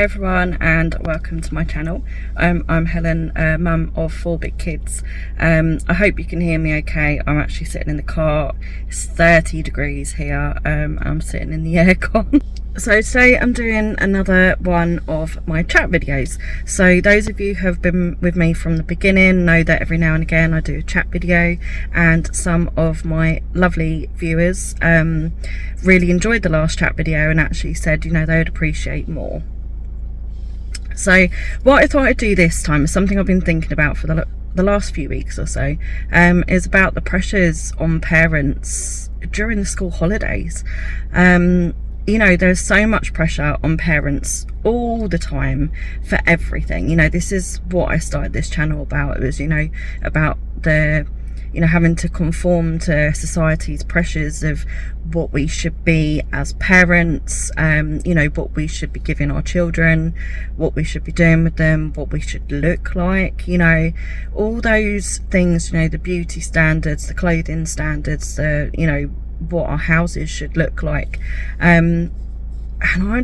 Hey everyone, and welcome to my channel. I'm Helen, mum of 4 big kids. I hope you can hear me okay. I'm actually sitting in the car. It's 30 degrees here. I'm sitting in the aircon. So today I'm doing another one of my chat videos. So those of you who have been with me from the beginning know that every now and again I do a chat video, and some of my lovely viewers really enjoyed the last chat video and actually said, you know, they would appreciate more. So what I thought I'd do this time is something I've been thinking about for the last few weeks or so, is about the pressures on parents during the school holidays. You know, there's so much pressure on parents all the time for everything. You know, this is what I started this channel about. It was, you know, about the, you know, having to conform to society's pressures of what we should be as parents, you know, what we should be giving our children, what we should be doing with them, what we should look like, you know, all those things, you know, the beauty standards, the clothing standards, the, you know, what our houses should look like. And I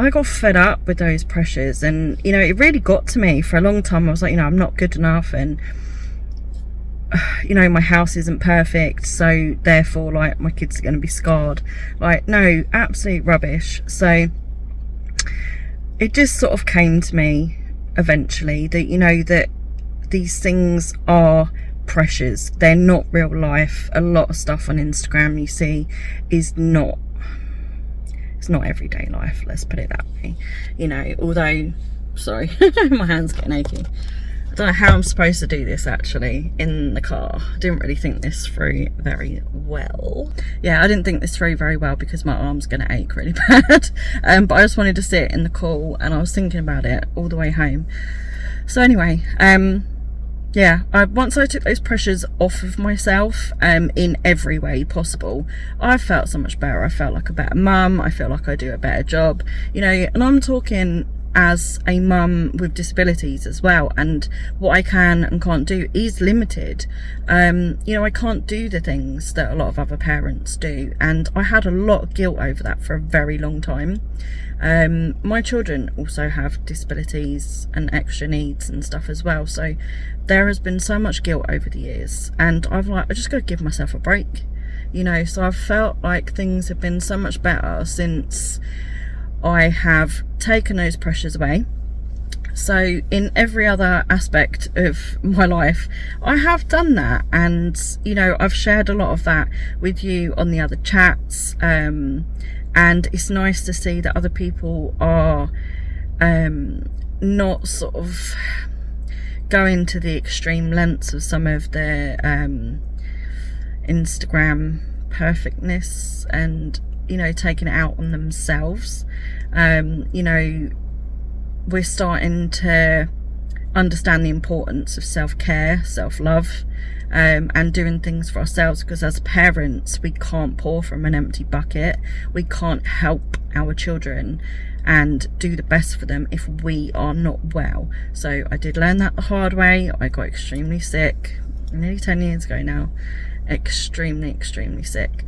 got fed up with those pressures, and, you know, it really got to me. For a long time I was like, you know, I'm not good enough, and you know, my house isn't perfect, so therefore, like, my kids are going to be scarred. Like, no, absolute rubbish. So it just sort of came to me eventually that, you know, that these things are pressures. They're not real life. A lot of stuff on Instagram you see is not, it's not everyday life, let's put it that way. You know, although, sorry, my hand's getting achy. I don't know how I'm supposed to do this actually in the car. I didn't really think this through very well. Yeah, I didn't think this through very well because my arm's gonna ache really bad. But I just wanted to sit in the call, and I was thinking about it all the way home. So anyway, yeah, once I took those pressures off of myself, in every way possible, I felt so much better. I felt like a better mum. I feel like I do a better job, you know, and I'm talking as a mum with disabilities as well, and what I can and can't do is limited. You know, I can't do the things that a lot of other parents do, and I had a lot of guilt over that for a very long time. My children also have disabilities and extra needs and stuff as well, so there has been so much guilt over the years, and I just got to give myself a break, you know. So I've felt like things have been so much better since I have taken those pressures away. So in every other aspect of my life I have done that, and, you know, I've shared a lot of that with you on the other chats, and it's nice to see that other people are not sort of going to the extreme lengths of some of their Instagram perfectness, and, you know, taking it out on themselves. You know, we're starting to understand the importance of self-care, self-love, and doing things for ourselves, because as parents we can't pour from an empty bucket. We can't help our children and do the best for them if we are not well. So I did learn that the hard way. I got extremely sick nearly 10 years ago now. Extremely sick.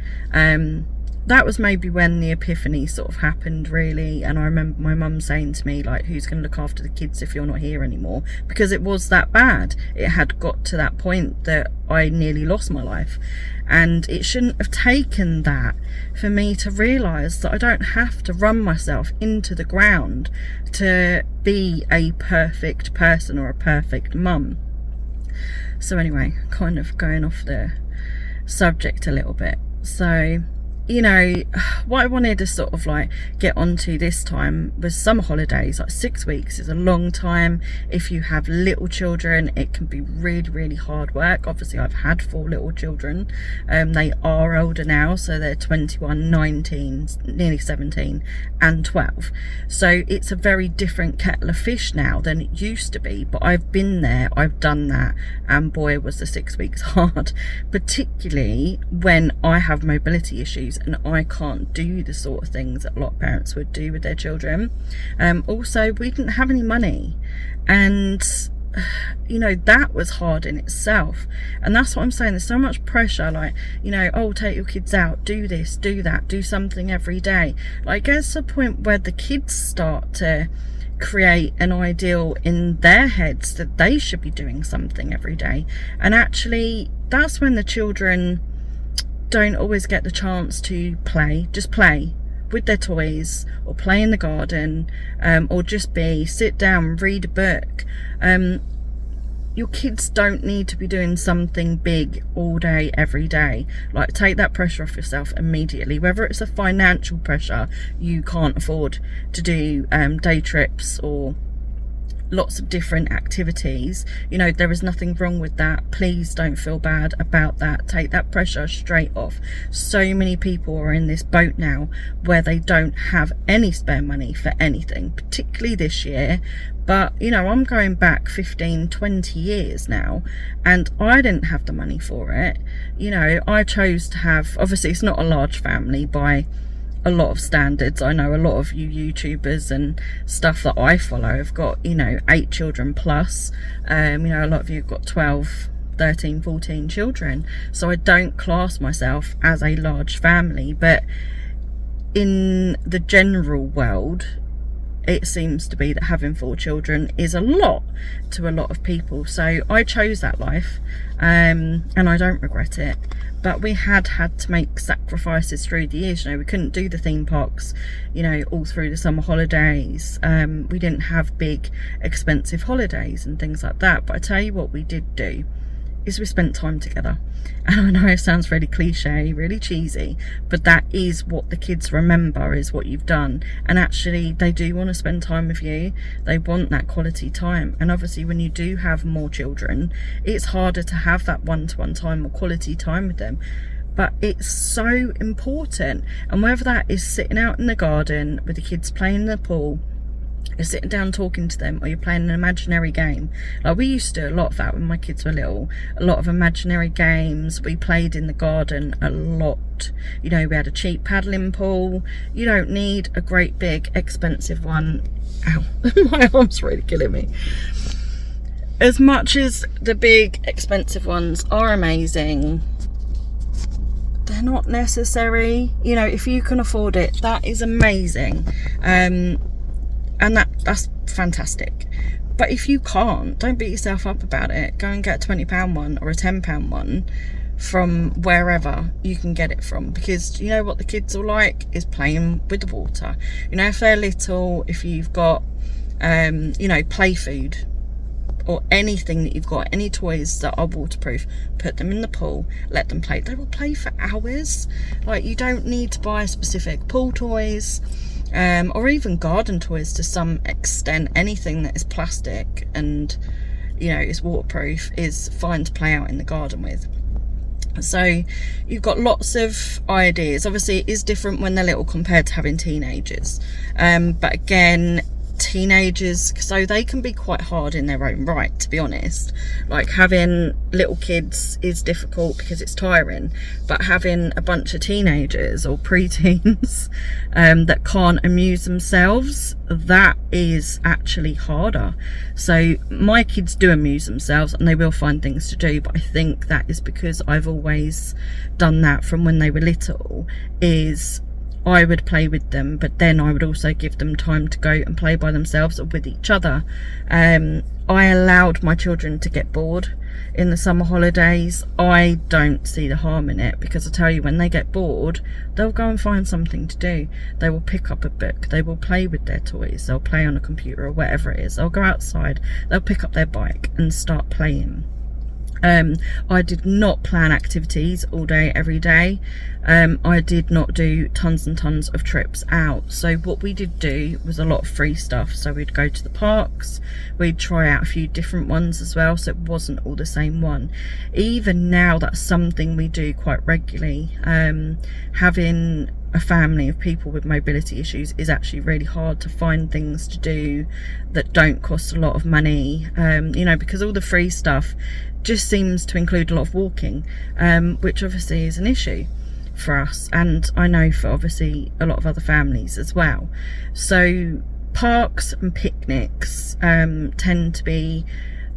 That was maybe when the epiphany sort of happened, really. And I remember my mum saying to me, like, who's going to look after the kids if you're not here anymore? Because it was that bad. It had got to that point that I nearly lost my life, and it shouldn't have taken that for me to realise that I don't have to run myself into the ground to be a perfect person or a perfect mum. So anyway, kind of going off the subject a little bit. So, you know, what I wanted to sort of like get onto this time was summer holidays. Like 6 weeks is a long time. If you have little children, it can be really hard work. Obviously I've had 4 little children. They are older now, so they're 21, 19, nearly 17 and 12. So it's a very different kettle of fish now than it used to be, but I've been there, I've done that, and boy was the 6 weeks hard, particularly when I have mobility issues and I can't do the sort of things that a lot of parents would do with their children. Also, we didn't have any money, and you know, that was hard in itself. And that's what I'm saying, there's so much pressure, like, you know, oh, take your kids out, do this, do that, do something every day. Like, it gets to a point where the kids start to create an ideal in their heads that they should be doing something every day, and actually that's when the children don't always get the chance to just play with their toys, or play in the garden, or just sit down, read a book. Your kids don't need to be doing something big all day, every day. Like, take that pressure off yourself immediately. Whether it's a financial pressure, you can't afford to do day trips or lots of different activities, you know, there is nothing wrong with that. Please don't feel bad about that. Take that pressure straight off. So many people are in this boat now where they don't have any spare money for anything, particularly this year. But, you know, I'm going back 15, 20 years now, and I didn't have the money for it. You know, I chose to have, obviously it's not a large family by a lot of standards. I know a lot of you YouTubers and stuff that I follow have got, you know, 8 children plus. You know, a lot of you have got 12, 13, 14 children. So I don't class myself as a large family, but in the general world, it seems to be that having 4 children is a lot to a lot of people. So I chose that life, and I don't regret it. But we had to make sacrifices through the years. You know, we couldn't do the theme parks, you know, all through the summer holidays. We didn't have big, expensive holidays and things like that. But I tell you what we did do is we spent time together. And I know it sounds really cliche, really cheesy, but that is what the kids remember, is what you've done. And actually they do want to spend time with you. They want that quality time. And obviously when you do have more children, it's harder to have that one-to-one time or quality time with them. But it's so important. And whether that is sitting out in the garden with the kids playing in the pool, you're sitting down talking to them, or you're playing an imaginary game. Like, we used to do a lot of that when my kids were little. A lot of imaginary games. We played in the garden a lot. You know, we had a cheap paddling pool. You don't need a great big expensive one. Ow, my arm's really killing me. As much as the big expensive ones are amazing, they're not necessary. You know, if you can afford it, that is amazing. And that's fantastic. But if you can't, don't beat yourself up about it. Go and get a £20 one or a £10 one from wherever you can get it from, because you know what the kids are like is playing with the water. You know, if they're little, if you've got you know, play food or anything that you've got, any toys that are waterproof, put them in the pool, let them play. They will play for hours. Like, you don't need to buy specific pool toys, or even garden toys to some extent. Anything that is plastic and, you know, is waterproof is fine to play out in the garden with. So you've got lots of ideas. Obviously it is different when they're little compared to having teenagers, but again, teenagers, so they can be quite hard in their own right, to be honest. Like, having little kids is difficult because it's tiring, but having a bunch of teenagers or preteens that can't amuse themselves, that is actually harder. So my kids do amuse themselves and they will find things to do, but I think that is because I've always done that from when they were little. Is I would play with them, but then I would also give them time to go and play by themselves or with each other. I allowed my children to get bored in the summer holidays. I don't see the harm in it, because I tell you, when they get bored, they'll go and find something to do. They will pick up a book, they will play with their toys, they'll play on a computer or whatever it is, they'll go outside, they'll pick up their bike and start playing. I did not plan activities all day every day. I did not do tons and tons of trips out. So what we did do was a lot of free stuff. So we'd go to the parks, we'd try out a few different ones as well, so it wasn't all the same one. Even now, that's something we do quite regularly. Having a family of people with mobility issues is actually really hard to find things to do that don't cost a lot of money, you know, because all the free stuff just seems to include a lot of walking, which obviously is an issue for us, and I know for obviously a lot of other families as well. So parks and picnics tend to be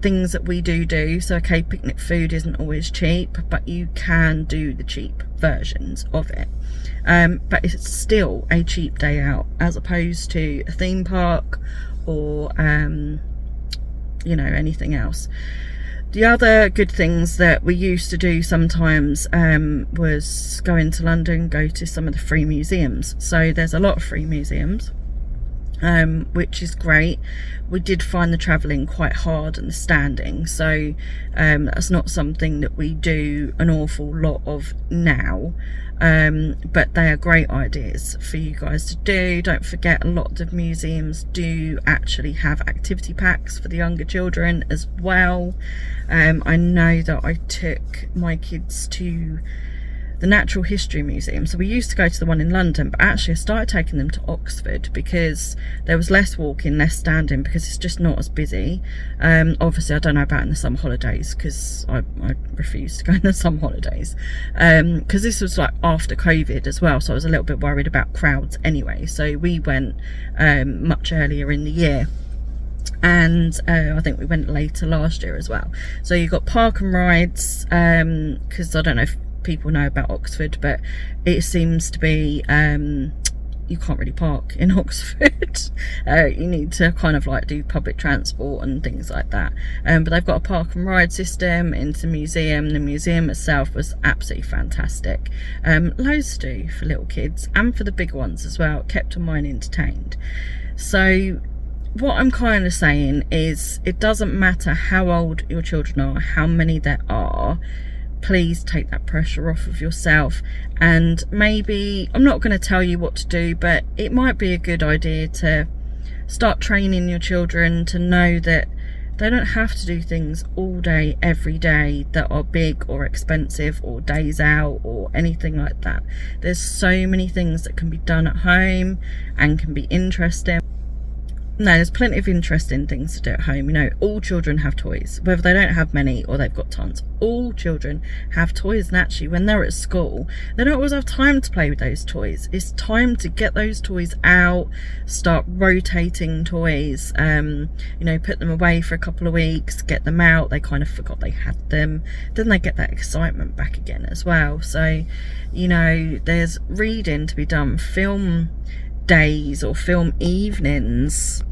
things that we do. So okay, picnic food isn't always cheap, but you can do the cheap versions of it. But it's still a cheap day out, as opposed to a theme park or you know, anything else. The other good things that we used to do sometimes was go into London, go to some of the free museums. So there's a lot of free museums, which is great. We did find the travelling quite hard and the standing, so that's not something that we do an awful lot of now, but they are great ideas for you guys to do. Don't forget, a lot of museums do actually have activity packs for the younger children as well. I know that I took my kids to the Natural History Museum. So we used to go to the one in London, but actually I started taking them to Oxford because there was less walking, less standing, because it's just not as busy. Obviously I don't know about in the summer holidays, because I refuse to go in the summer holidays, because this was like after COVID as well, so I was a little bit worried about crowds anyway. So we went much earlier in the year, and I think we went later last year as well. So you got park and rides, because I don't know if people know about Oxford, but it seems to be you can't really park in Oxford. You need to kind of like do public transport and things like that, but they've got a park and ride system into the museum. The museum itself was absolutely fantastic. Loads to do for little kids and for the big ones as well. It kept mine entertained. So what I'm kind of saying is, it doesn't matter how old your children are, how many there are, please take that pressure off of yourself. And maybe, I'm not going to tell you what to do, but it might be a good idea to start training your children to know that they don't have to do things all day every day that are big or expensive or days out or anything like that. There's so many things that can be done at home and can be interesting. No, there's plenty of interesting things to do at home. You know, all children have toys, whether they don't have many or they've got tons. All children have toys, and actually when they're at school, they don't always have time to play with those toys. It's time to get those toys out, start rotating toys, you know, put them away for a couple of weeks, get them out, they kind of forgot they had them, then they get that excitement back again as well. So, you know, there's reading to be done, film days or film evenings,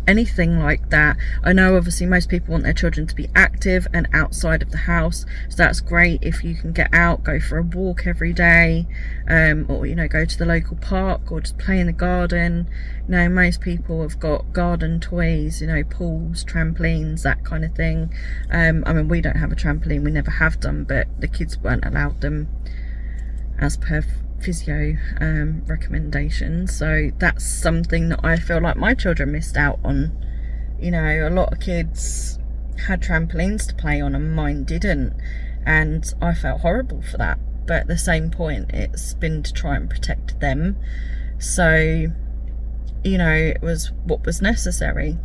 anything like that. I know obviously most people want their children to be active and outside of the house, so that's great if you can get out, go for a walk every day, or you know, go to the local park or just play in the garden. You know, most people have got garden toys, you know, pools, trampolines, that kind of thing. I mean, we don't have a trampoline, we never have done, but the kids weren't allowed them as per physio recommendations. So that's something that I feel like my children missed out on. You know, a lot of kids had trampolines to play on and mine didn't, and I felt horrible for that, but at the same point it's been to try and protect them. So, you know, it was what was necessary.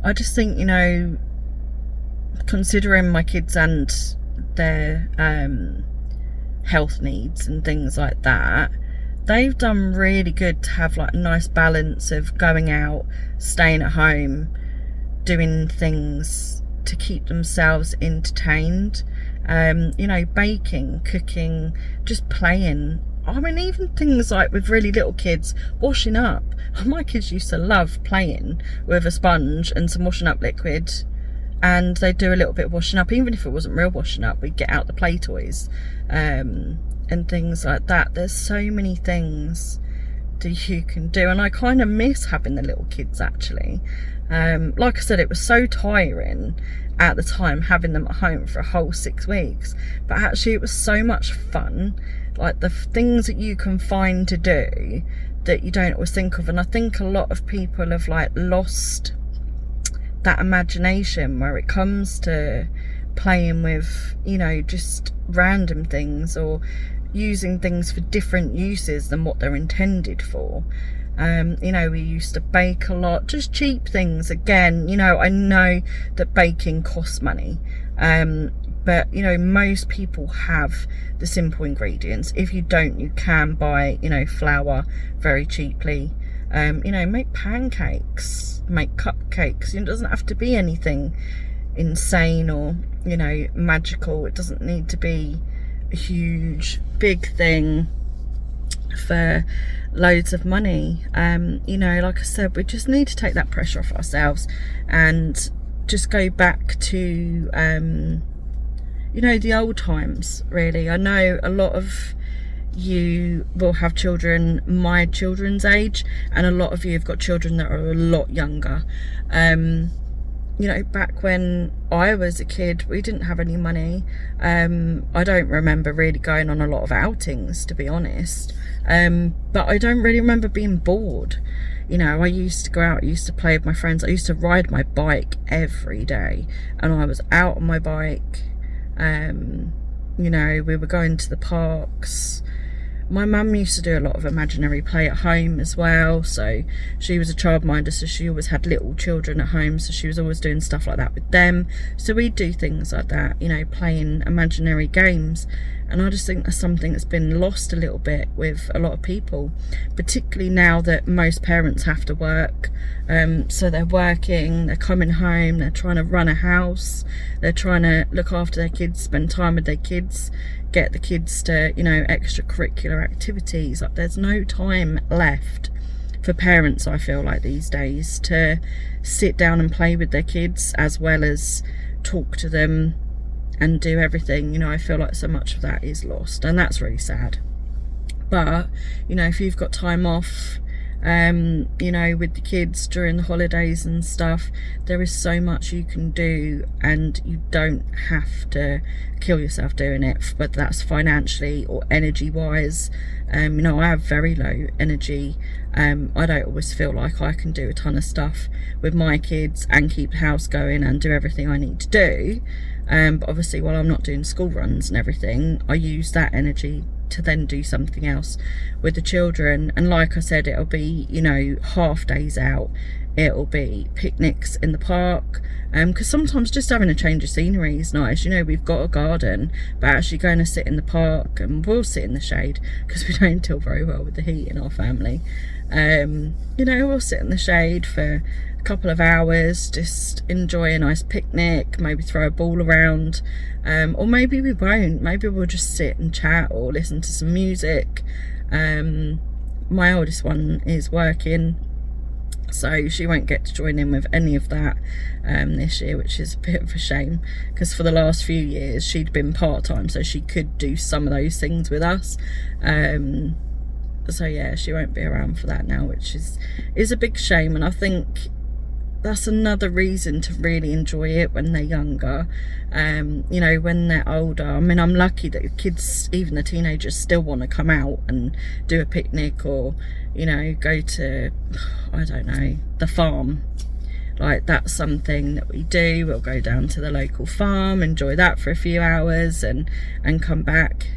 I just think, you know, considering my kids and their health needs and things like that, they've done really good to have like a nice balance of going out, staying at home, doing things to keep themselves entertained, you know, baking, cooking, just playing. I mean, even things like with really little kids, washing up. My kids used to love playing with a sponge and some washing up liquid, and they'd do a little bit of washing up. Even if it wasn't real washing up, we'd get out the play toys and things like that. There's so many things that you can do, and I kind of miss having the little kids actually. Like I said, it was so tiring at the time having them at home for a whole 6 weeks, but actually it was so much fun. Like the things that you can find to do that you don't always think of, and I think a lot of people have like lost that imagination where it comes to playing with, you know, just random things or using things for different uses than what they're intended for. You know, we used to bake a lot, just cheap things. Again, you know, I know that baking costs money, but you know, most people have the simple ingredients. If you don't, you can buy, you know, flour very cheaply, You know, make pancakes, make cupcakes. It doesn't have to be anything insane or, you know, magical. It doesn't need to be a huge big thing for loads of money. You know, like I said, we just need to take that pressure off ourselves and just go back to you know, the old times, really. I know a lot of you will have children my children's age, and a lot of you have got children that are a lot younger. You know, back when I was a kid, we didn't have any money. I don't remember really going on a lot of outings, to be honest. But I don't really remember being bored. You know, I used to go out, I used to play with my friends, I used to ride my bike every day, and I was out on my bike. You know, we were going to the parks. My mum used to do a lot of imaginary play at home as well, so she was a childminder, so she always had little children at home, so she was always doing stuff like that with them. So we'd do things like that, you know, playing imaginary games. And I just think that's something that's been lost a little bit with a lot of people, particularly now that most parents have to work. So they're working, they're coming home, they're trying to run a house, they're trying to look after their kids, spend time with their kids, get the kids to, you know, extracurricular activities. Like, there's no time left for parents, I feel like, these days, to sit down and play with their kids as well as talk to them and do everything. You know, I feel like so much of that is lost, and that's really sad. But, you know, if you've got time off, you know, with the kids during the holidays and stuff, there is so much you can do, and you don't have to kill yourself doing it, whether that's financially or energy wise. You know, I have very low energy. I don't always feel like I can do a ton of stuff with my kids and keep the house going and do everything I need to do. But obviously, while I'm not doing school runs and everything, I use that energy to then do something else with the children. And like I said, it'll be, you know, half days out, it'll be picnics in the park, because sometimes just having a change of scenery is nice. You know, we've got a garden, but actually going to sit in the park, and we'll sit in the shade because we don't deal very well with the heat in our family. You know, we'll sit in the shade for a couple of hours, just enjoy a nice picnic, maybe throw a ball around, or maybe we won't. Maybe we'll just sit and chat or listen to some music. My oldest one is working, so she won't get to join in with any of that this year, which is a bit of a shame, because for the last few years she'd been part-time, so she could do some of those things with us. So yeah, she won't be around for that now, which is a big shame. And I think that's another reason to really enjoy it when they're younger. You know, when they're older, I mean, I'm lucky that the kids, even the teenagers, still want to come out and do a picnic, or, you know, go to, I don't know, the farm. Like, that's something that we do. We'll go down to the local farm, enjoy that for a few hours, and come back.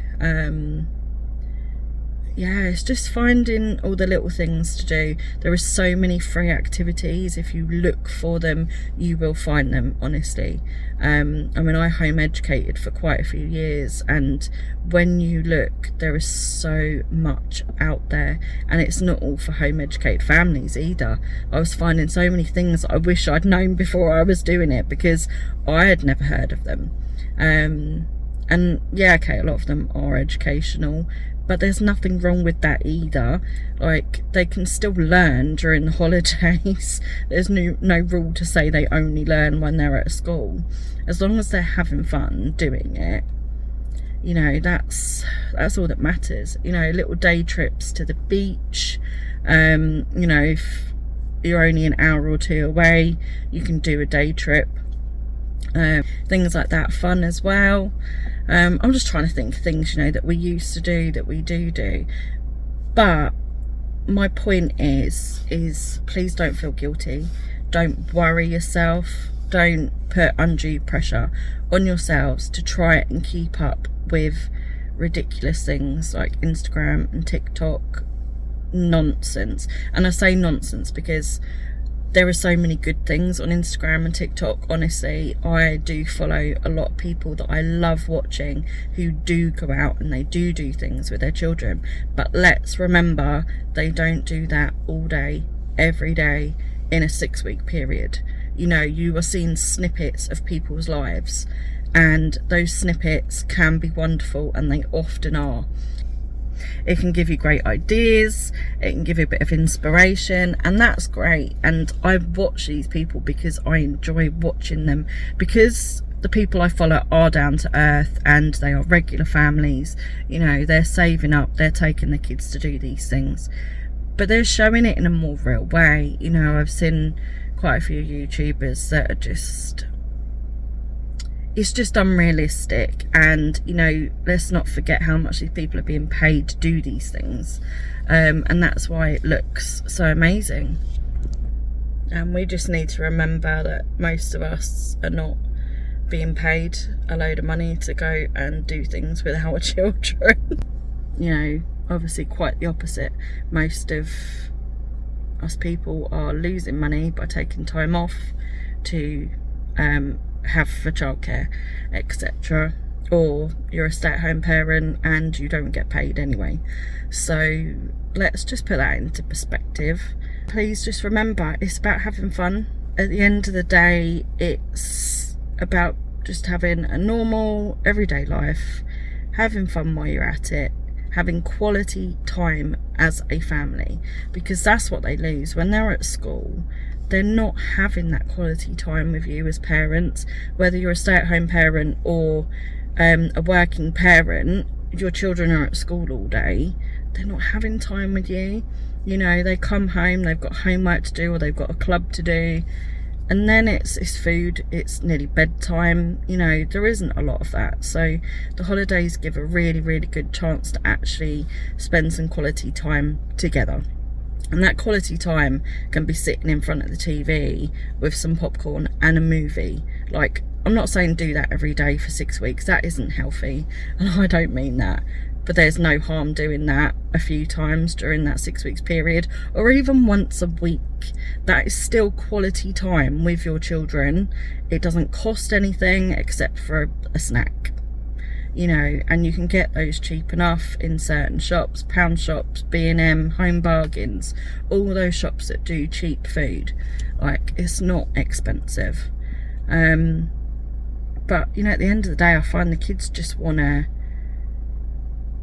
Yeah, it's just finding all the little things to do. There are so many free activities. If you look for them, you will find them, honestly. I mean, I home educated for quite a few years, and when you look, there is so much out there, and it's not all for home educated families either. I was finding so many things that I wish I'd known before I was doing it, because I had never heard of them. And yeah, okay, a lot of them are educational, but there's nothing wrong with that either. Like, they can still learn during the holidays. There's no rule to say they only learn when they're at school. As long as they're having fun doing it, you know, that's all that matters. You know, little day trips to the beach. You know, if you're only an hour or two away, you can do a day trip. Things like that, fun as well. I'm just trying to think of things, you know, that we used to do, that we do. But my point is please don't feel guilty. Don't worry yourself. Don't put undue pressure on yourselves to try and keep up with ridiculous things like Instagram and TikTok nonsense. And I say nonsense because there are so many good things on Instagram and TikTok. Honestly, I do follow a lot of people that I love watching who do go out and they do things with their children, but let's remember they don't do that all day every day in a 6-week period. You know, you are seeing snippets of people's lives, and those snippets can be wonderful, and they often are. It can give you great ideas, it can give you a bit of inspiration, and that's great. And I watch these people because I enjoy watching them, because the people I follow are down to earth and they are regular families. You know, they're saving up, they're taking the kids to do these things, but they're showing it in a more real way. You know, I've seen quite a few YouTubers that are just, it's just unrealistic. And, you know, let's not forget how much these people are being paid to do these things, and that's why it looks so amazing. And we just need to remember that most of us are not being paid a load of money to go and do things with our children. You know, obviously quite the opposite. Most of us people are losing money by taking time off to have for childcare, etc. Or you're a stay-at-home parent and you don't get paid anyway. So let's just put that into perspective. Please just remember, it's about having fun. At the end of the day, it's about just having a normal everyday life, having fun while you're at it, having quality time as a family, because that's what they lose when they're at school. They're not having that quality time with you as parents. Whether you're a stay-at-home parent or a working parent, your children are at school all day, they're not having time with you. You know, they come home, they've got homework to do, or they've got a club to do, and then it's food, it's nearly bedtime. You know, there isn't a lot of that. So the holidays give a really, really good chance to actually spend some quality time together. And that quality time can be sitting in front of the TV with some popcorn and a movie. Like, I'm not saying do that every day for 6 weeks. That isn't healthy, and I don't mean that. But there's no harm doing that a few times during that 6 weeks period, or even once a week. That is still quality time with your children. It doesn't cost anything except for a snack. You know, and you can get those cheap enough in certain shops, pound shops, B&M, Home Bargains, all those shops that do cheap food. Like, it's not expensive. But, you know, at the end of the day, I find the kids just want to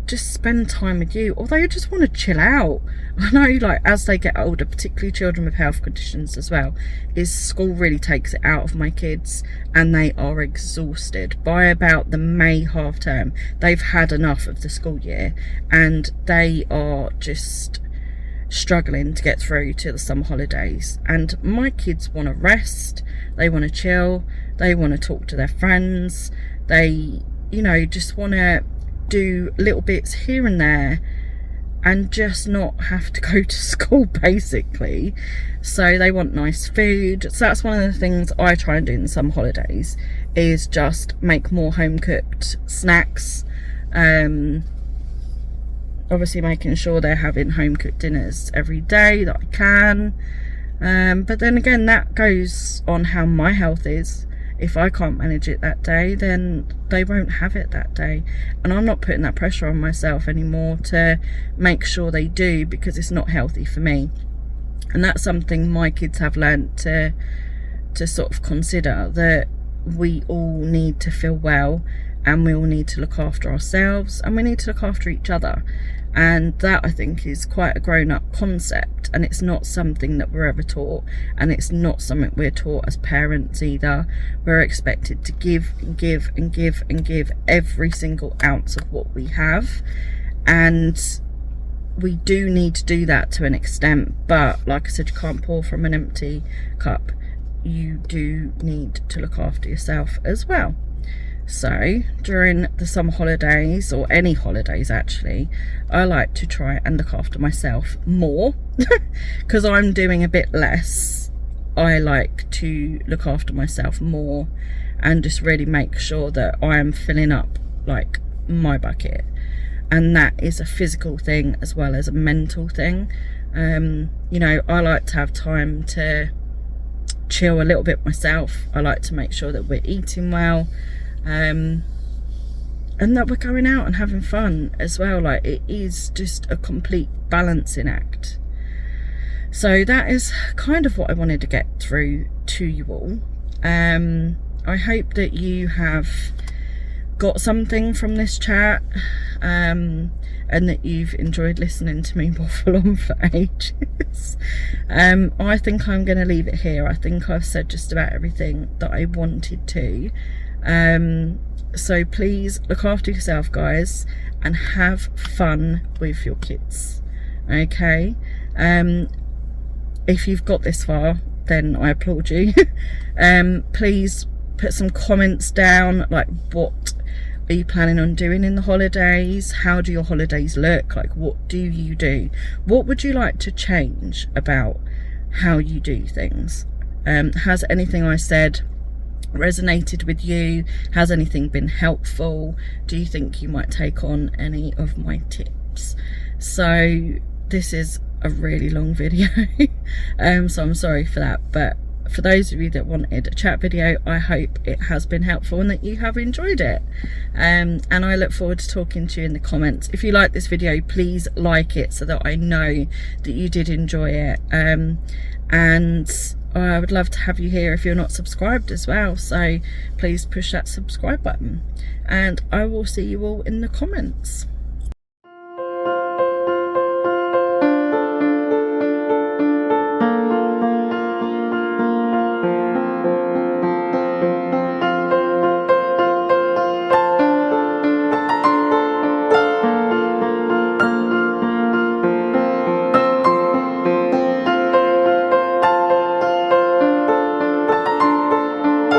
just spend time with you, or they just want to chill out. I know, like, as they get older, particularly children with health conditions as well, is school really takes it out of my kids, and they are exhausted by about the May half term. They've had enough of the school year, and they are just struggling to get through to the summer holidays. And my kids want to rest, they want to chill, they want to talk to their friends, they, you know, just want to do little bits here and there and just not have to go to school, basically. So they want nice food. So that's one of the things I try and do in the summer holidays, is just make more home cooked snacks. Obviously making sure they're having home cooked dinners every day that I can. But then again, that goes on how my health is. If I can't manage it that day, then they won't have it that day. And I'm not putting that pressure on myself anymore to make sure they do, because it's not healthy for me. And that's something my kids have learnt to sort of consider, that we all need to feel well, and we all need to look after ourselves, and we need to look after each other. And that, I think, is quite a grown-up concept, and it's not something that we're ever taught, and it's not something we're taught as parents either. We're expected to give and give and give and give every single ounce of what we have, and we do need to do that to an extent, but like I said, you can't pour from an empty cup. You do need to look after yourself as well. So during the summer holidays, or any holidays actually, I like to try and look after myself more because I'm doing a bit less. I like to look after myself more and just really make sure that I am filling up like my bucket, and that is a physical thing as well as a mental thing. You know, I like to have time to chill a little bit myself. I like to make sure that we're eating well, and that we're going out and having fun as well. Like, it is just a complete balancing act. So that is kind of what I wanted to get through to you all. I hope that you have got something from this chat, and that you've enjoyed listening to me waffle on for ages. I think I'm going to leave it here. I think I've said just about everything that I wanted to. So please look after yourself, guys, and have fun with your kids. Okay? If you've got this far, then I applaud you. Please put some comments down, like, what are you planning on doing in the holidays? How do your holidays look? Like, what do you do? What would you like to change about how you do things? Has anything I said resonated with you? Has anything been helpful? Do you think you might take on any of my tips? So this is a really long video, so I'm sorry for that, but for those of you that wanted a chat video, I hope it has been helpful and that you have enjoyed it, and I look forward to talking to you in the comments. If you like this video, please like it so that I know that you did enjoy it, and I would love to have you here if you're not subscribed as well, so please push that subscribe button, and I will see you all in the comments.